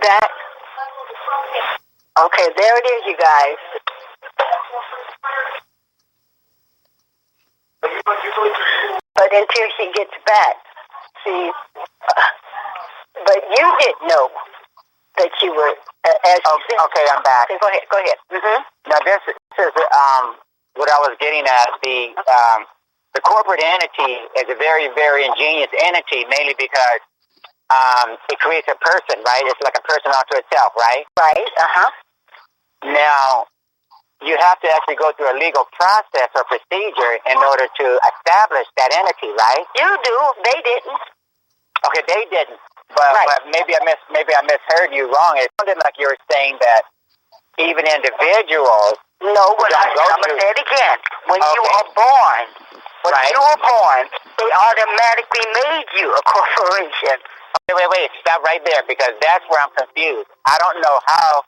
that? Okay, there it is, you guys. But until she gets back, see, but you didn't know that you were, as you said. Okay, I'm back. Okay, go ahead. Mm-hmm. Now, this is what I was getting at. The corporate entity is a very, very ingenious entity, mainly because it creates a person, right? It's like a person unto itself, right? Right, Now, you have to actually go through a legal process or procedure in order to establish that entity, right? You do. They didn't. Okay, they didn't. But maybe I misheard you wrong. It sounded like you were saying that even individuals. No, but I'm going to say it again. When you are born, they automatically made you a corporation. Wait. Stop right there, because that's where I'm confused. I don't know how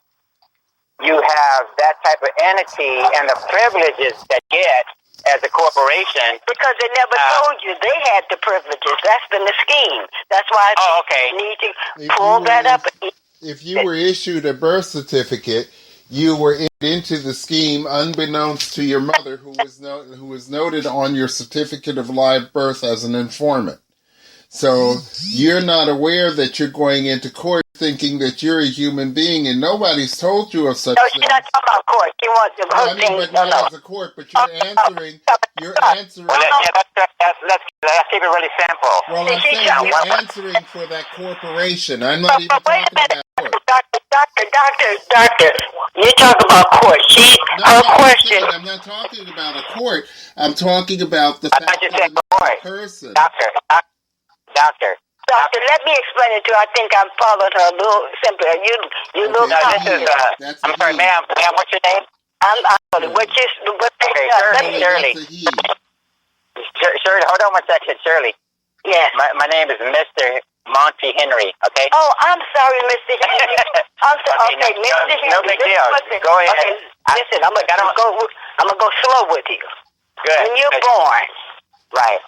you have that type of entity and the privileges that get as a corporation. Because they never told you they had the privileges. That's been the scheme. That's why I need to pull that up. If you were issued a birth certificate, you were into the scheme unbeknownst to your mother, who was noted on your certificate of live birth as an informant. So you're not aware that you're going into court thinking that you're a human being, and nobody's told you of such things. No, she's not talking about court. She wants to but not as a court, but you're answering. Well, let's keep it really simple. Well, I'm saying you're answering for that corporation. I'm not even talking about court. Doctor, you talk about court. I'm not talking about a court. I'm talking about the fact of the person. Doctor, let me explain it to you. I think I'm following her a little simpler. I'm sorry, ma'am, what's your name? Shirley. Shirley, hold on one second, Shirley. Yes. My name is Mr. Monty Henry, okay? Oh, I'm sorry, Mr. Henry. I'm sorry. Okay, Mr. Henry. No big deal. Go ahead. Okay, listen, I'm gonna go slow with you. Good. When you're born, right,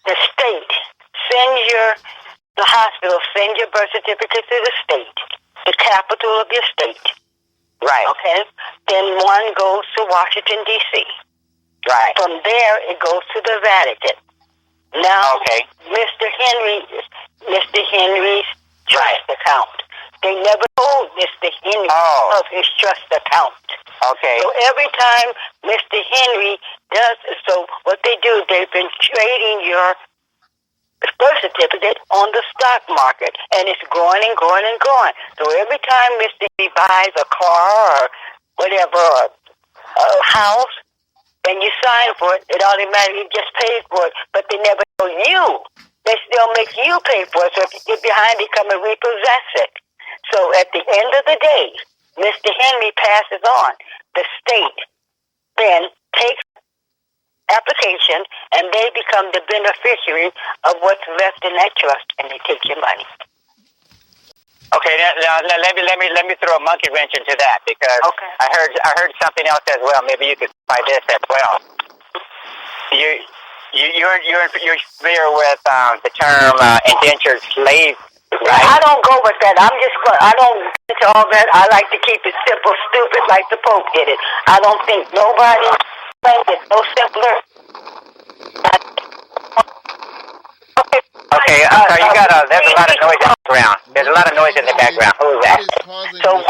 the state the hospital send your birth certificate to the state, the capital of your state. Right. Okay? Then one goes to Washington, D.C. Right. From there, it goes to the Vatican. Now, Mr. Henry's trust account. They never told Mr. Henry of his trust account. Okay. So every time Mr. Henry does, so what they do, they've been trading your birth certificate on the stock market, and it's growing and growing and growing. So every time Mr. Henry buys a car or whatever, or a house, and you sign for it, it automatically just pays for it, but they never tell you. They still make you pay for it, so if you get behind, they come and repossess it. So at the end of the day, Mr. Henry passes on. The state then takes application, and they become the beneficiary of what's left in that trust, and they take your money. Okay, now let me throw a monkey wrench into that, because I heard something else as well. Maybe you could try this as well. You're familiar with the term indentured slave, right? I don't go with that. I don't get into all that. I like to keep it simple, stupid, like the Pope did it. I don't think nobody explained it no simpler. Okay, there's a lot of noise in the background. There's a lot of noise in the background. Who is that? So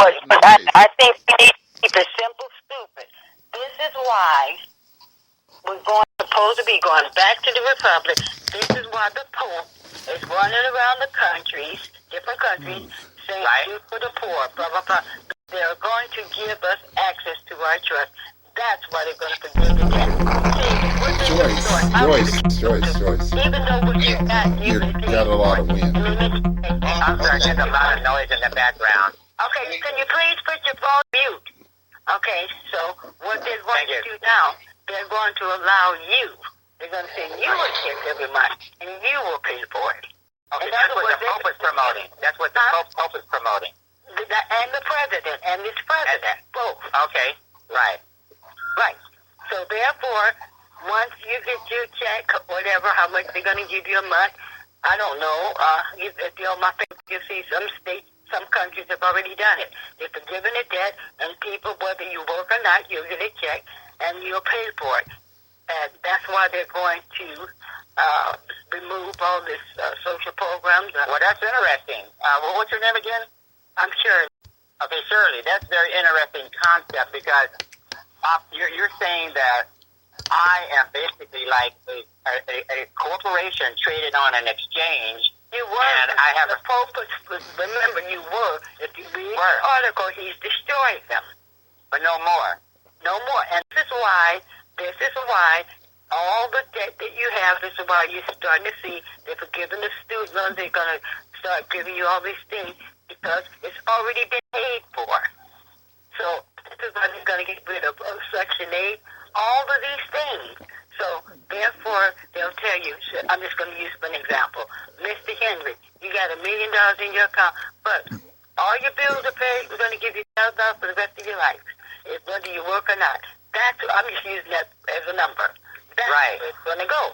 I think we need to keep it simple, stupid. This is why we're supposed to be going back to the Republic. This is why the Pope is running around the countries, different countries, saying, "Do for the poor," blah, blah, blah. They're going to give us access to our trust. That's why they're going to forgive the debt. Joyce. Even though you got a lot of wind. I'm sorry, there's a lot of noise in the background. Okay, can you please put your phone mute? Okay, so what they're going to do now, they're going to allow you. They're going to say you will take every month, and you will pay for it. Okay, that's what the Pope is promoting. That's what the Pope is promoting. And the President, and this President, both. Okay, right. Right. So therefore, once you get your check, whatever, how much they're going to give you a month, I don't know. If you're on my Facebook, you see some states Some countries have already done it. They've forgiven the debt, and people, whether you work or not, you'll get a check, and you'll pay for it. And that's why they're going to remove all this social programs. Well, that's interesting. What's your name again? I'm sure. Okay, Shirley, that's a very interesting concept because you're saying that I am basically like a corporation traded on an exchange. You were. And I have the Pope was, remember, you were. If you read the article, he's destroyed them. But no more. No more. And this is why all the debt that you have, this is why you're starting to see they're forgiving the student loans. They're going to start giving you all these things because it's already been paid for. So this is why they're going to get rid of Section 8, all of these things. So, therefore, they'll tell you, I'm just going to use an example. Mr. Henry, you got $1 million in your account, but all your bills are paid. We're going to give you $1,000 for the rest of your life, whether you work or not. I'm just using that as a number. That's right. where it's going to go.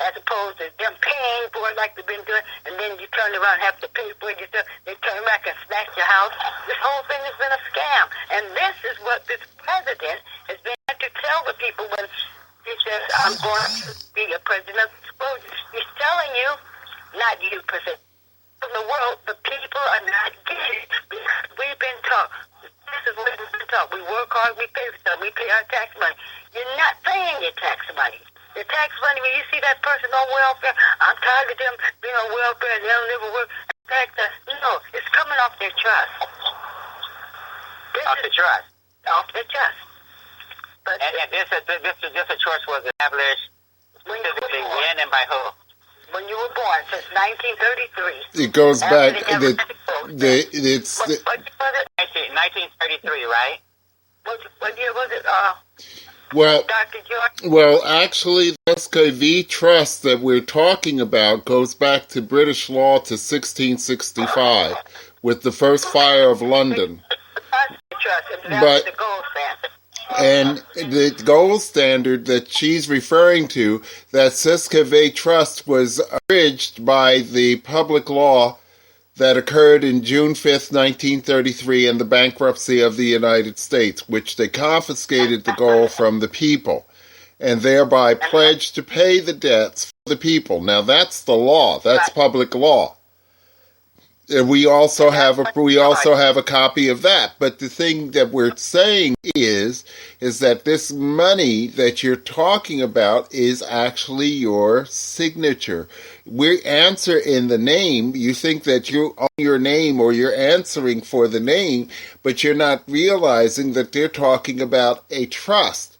As opposed to them paying for it like they've been doing, and then you turn around and have to pay for it yourself. They turn back and snatch your house. This whole thing has been a scam. And this is what this president has been to tell the people when he says, I'm going to be a president of exposure. He's telling you, not you, President, in the world, the people are not getting it. We've been taught. This is what we've been taught. We work hard, we pay for stuff, we pay our tax money. You're not paying your tax money. The tax money, when you see that person on welfare, I'm tired of them being on welfare and they'll never work. No, it's coming off their trust. Off the trust. Off their trust. But and this trust was established specifically when and by who? When you were born, since 1933. It goes back. What year was it? 1933, right? What year was it? Well, Dr. George? well, actually, the SKV trust that we're talking about goes back to British law to 1665 with the first fire of London. But the gold standard. and the gold standard that she's referring to, that Siskiyou Trust, was abridged by the public law that occurred in June 5th, 1933, and the bankruptcy of the United States, which they confiscated the gold from the people and thereby pledged to pay the debts for the people. Now, that's the law. That's public law. And we also have a copy of that. But the thing that we're saying is that this money that you're talking about is actually your signature. We answer in the name. You think that you own your name or you're answering for the name, but you're not realizing that they're talking about a trust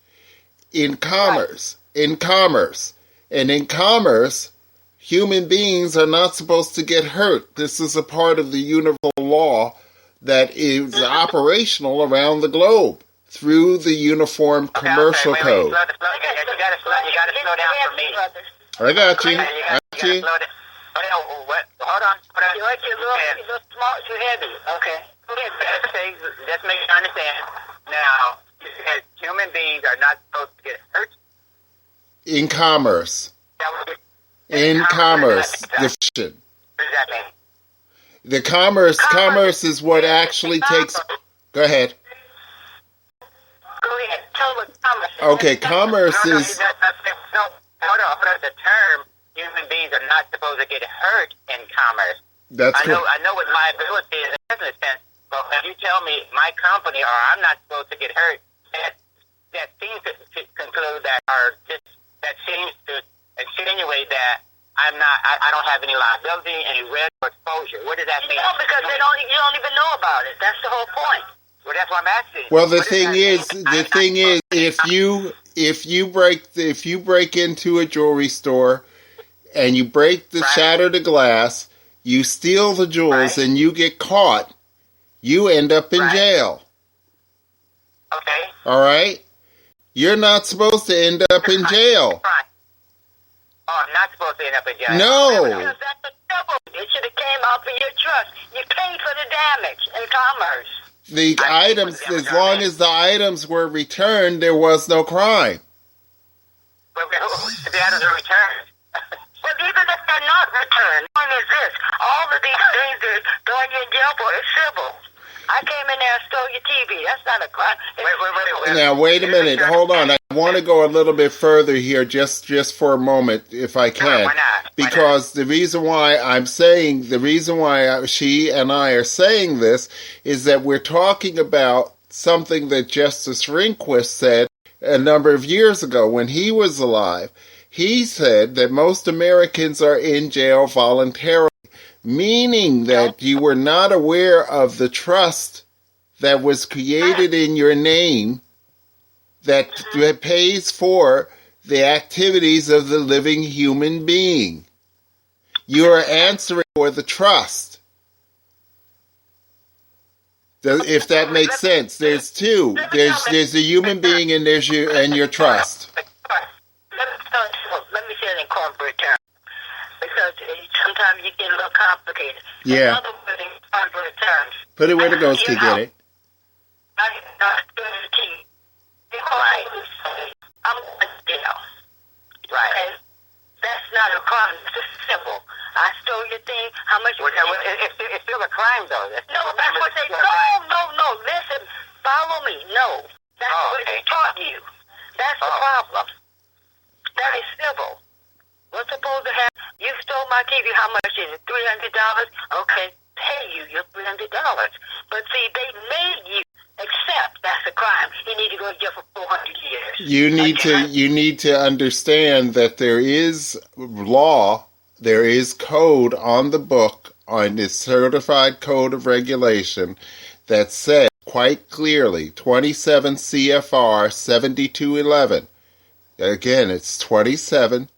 in commerce. In commerce. And in commerce, human beings are not supposed to get hurt. This is a part of the universal law that is operational around the globe through the Uniform Commercial Code. You got to slow down for me. I got you. Hold on. You're a little small, too heavy. Okay. Just make sure I understand. Now, you said human beings are not supposed to get hurt. In commerce. In commerce. The The commerce is what actually takes. Go ahead. Go ahead. Tell what commerce is. Okay, commerce is. No, hold on. The term human beings are not supposed to get hurt in commerce. That's I know what liability is in a business sense, but when you tell me my company or I'm not supposed to get hurt, that seems to conclude that, or just that seems to insinuate that I don't have any liability, any risk or exposure. What does that mean? No, because you don't even know about it. That's the whole point. Well, that's what I'm asking. Well, the thing is, if you break into a jewelry store and you shatter the glass, you steal the jewels and you get caught, you end up in jail. Okay. All right? You're not supposed to end up in jail. Right. Oh, I'm not supposed to end up in jail. No. Because that's the trouble. It should have came out for your trust. You paid for the damage in commerce. The items, as long as the items were returned, there was no crime. But the items are returned. But even if they're not returned, the point is this: all of these things are throwing you in jail for is civil. I came in there and stole your TV. That's not a crime. Wait. Now, wait a minute. Hold on. I want to go a little bit further here, just for a moment, if I can. No, why not? Because the reason why she and I are saying this is that we're talking about something that Justice Rehnquist said a number of years ago when he was alive. He said that most Americans are in jail voluntarily, meaning that you were not aware of the trust that was created in your name that pays for the activities of the living human being. You are answering for the trust. If that makes sense. There's two. There's a human being and there's you and your trust. Let me say it in corporate terms, because sometimes you get a little complicated. Yeah. In other words, in corporate terms. Put it where the ghost can get it. I'm going to jail. Right. And that's not a crime. It's simple. I stole your thing. How much? It's still a crime, though. No, that's what they. No. Listen, follow me. No, that's what they taught you. That's the problem. That is civil. What's supposed to happen? You stole my TV. How much is it? $300. Okay, pay you your $300. But see, they made you accept that's a crime. You need to go to jail for 400 years. You need to understand that there is law, there is code on the book, on the Certified Code of Regulation, that says quite clearly, 27 CFR 7211. Again, it's 27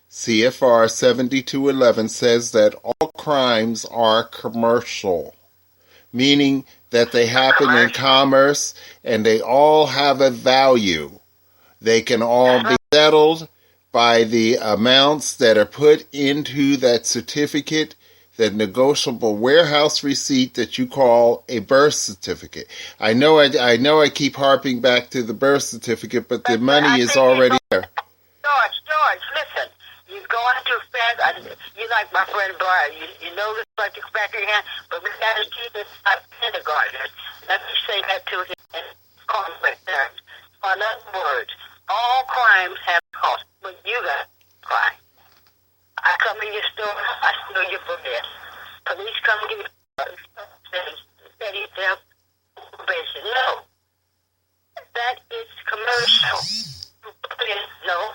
CFR 7211 says that all crimes are commercial, meaning that they happen in commerce and they all have a value. They can all be settled by the amounts that are put into that certificate, that negotiable warehouse receipt that you call a birth certificate. I know I keep harping back to the birth certificate, but the money is already there. George, listen. You're going too fast. You like my friend Brian. You know this like the back of your hand, but we got to keep it like kindergartners. Let me say that to him in conflict terms. In other words, all crimes have cost, but you got a crime. I come in your store, I steal your bread. Police come and get steady theft, probation. No. That is commercial. No.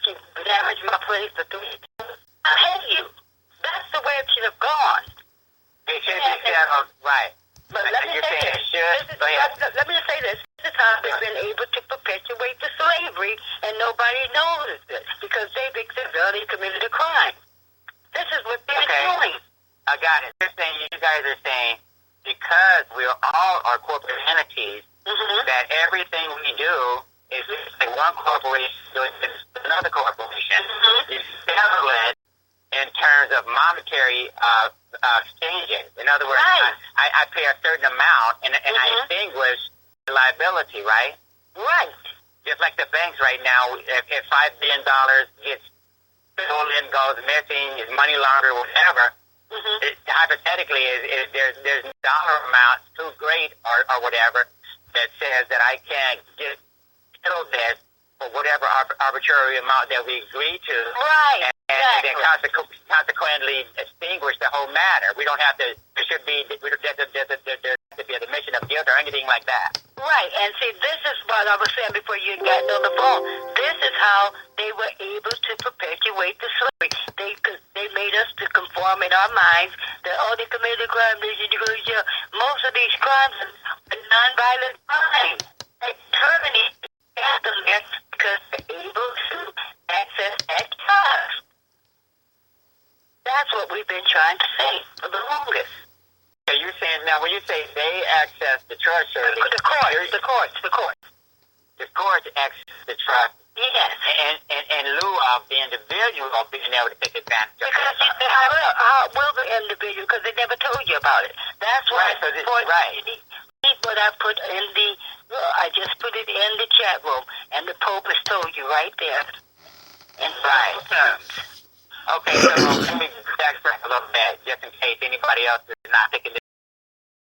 You damage my place for 3 years. I hate you. That's the way it should have gone. It should be settled, right. But let me say this. Let me just say this. This is how they've been able to perpetuate the slavery, and nobody knows this because they've severely committed a crime. This is what they're doing. I got it. You guys are saying because we all are corporate entities, that everything we do is like one corporation doing another corporation. You settle it in terms of monetary exchanges. In other words, I pay a certain amount and I extinguish the liability, right? Right. Just like the banks right now, if $5 billion gets stolen, goes missing, is money laundered, whatever, hypothetically, is there's dollar amount too great or whatever that says that I can't get this for whatever arbitrary amount that we agree to. Right. And then consequently extinguish the whole matter. We don't have to, there should be, there has to be a admission of guilt or anything like that. Right. And see, this is what I was saying before you got on the phone. This is how they were able to perpetuate the slavery. They made us to conform in our minds that, they committed a crime, they should go to jail. Most of these crimes are nonviolent crimes. They turn it because they're able to access that trust. That's what we've been trying to say for the longest. So you're saying now, when you say they access the trust, the courts. The courts access the trust. Yes. And in lieu of the individual being able to take advantage of it. Because how will the individual? Because they never told you about it. That's why it's important. Right. What I put in I just put it in the chat room, and the Pope has told you right there in simple terms. Okay, so let me backtrack a little bit, just in case anybody else is not picking